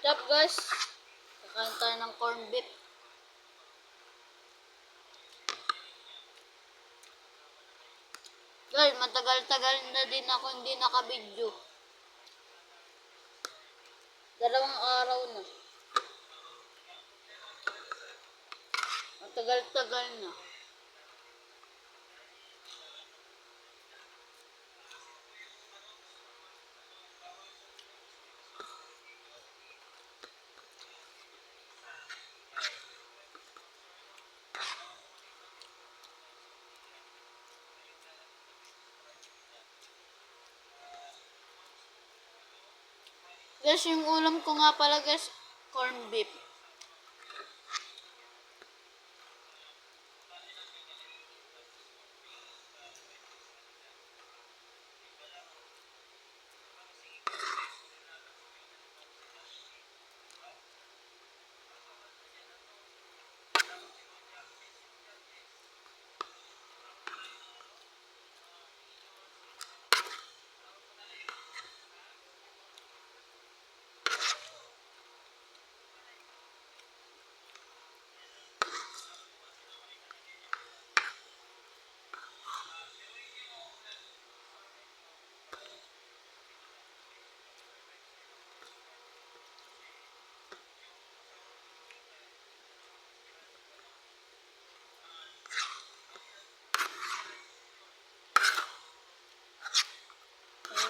What's up guys? Kakain tayo ng corn beef. Guys, matagal-tagal na din ako hindi nakabidyo. 2 araw na. Matagal-tagal na. Guys, yung ulam ko nga pala guys, corn beef.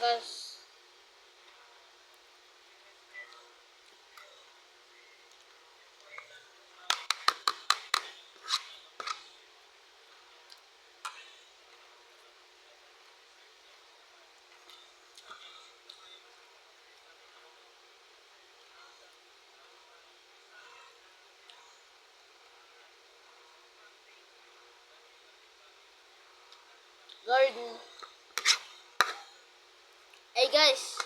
Guys, garden. Hey guys,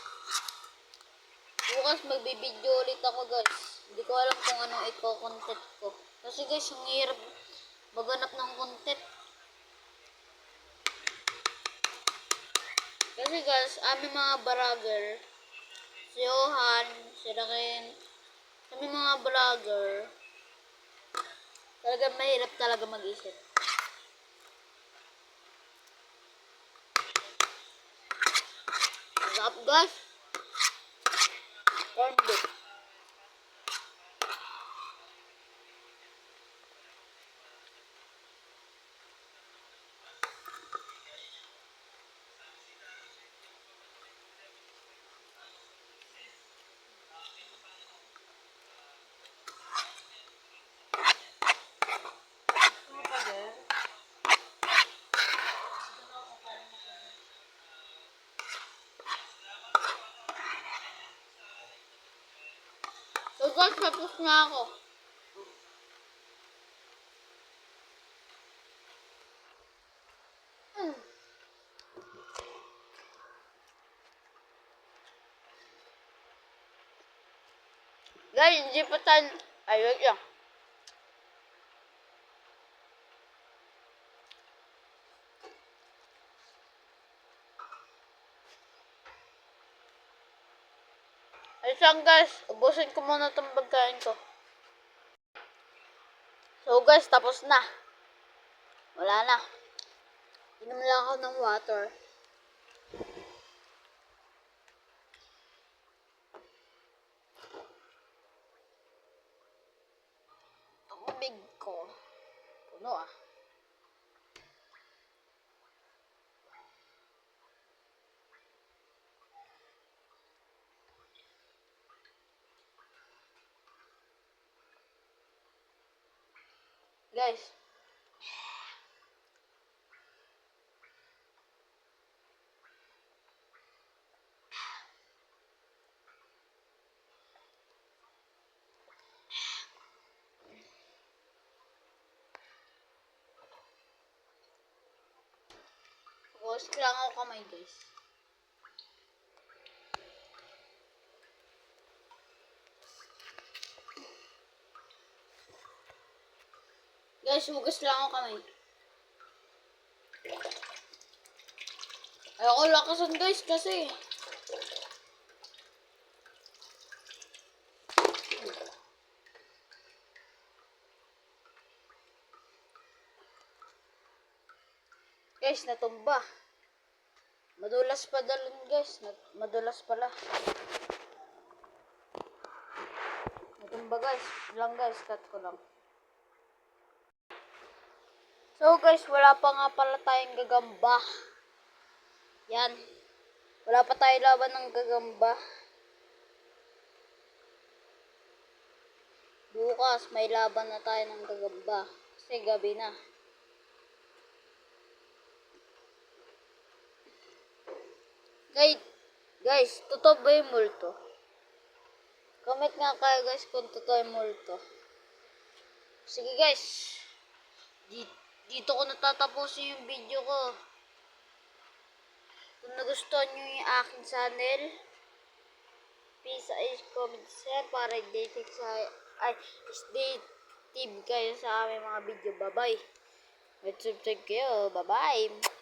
bukas magbibideo ulit ako guys. Hindi ko alam kung anong i-content ko. Kasi guys, ang hirap maghanap ng content. Kasi guys, aming mga vlogger, si Johan, si Raken, aming mga vlogger, talagang mahirap talaga mag-isip. What's up guys? Corn beef. So guys, tapos na ako. Guys, hindi pa tayo. Ay, wait lang. Ay, saan guys? Ubusin ko muna itong pagkain ko. So guys, tapos na. Wala na. Inom lang ako ng water. Tubig ko. Puno ah. Guys. Wash lang ako kamay guys. Guys, hugas lang ako kamay. Ayoko lakasan guys kasi. Guys, natumba. Madulas pa dalun guys. Madulas pala. Natumba guys. Lang guys, cut ko lang. So guys, wala pa nga pala tayong gagamba. Yan. Wala pa tayong laban ng gagamba. Bukas, may laban na tayo ng gagamba. Kasi gabi na. Guys, totoo ba yung multo? Comment nga kayo guys kung totoo yung multo. Sige guys. Dito ko natatapusin yung video ko. Kung nagustuhan nyo yung aking channel, please comment share para stay tip kayo sa aming mga video. Bye bye. Subscribe kayo. Bye bye.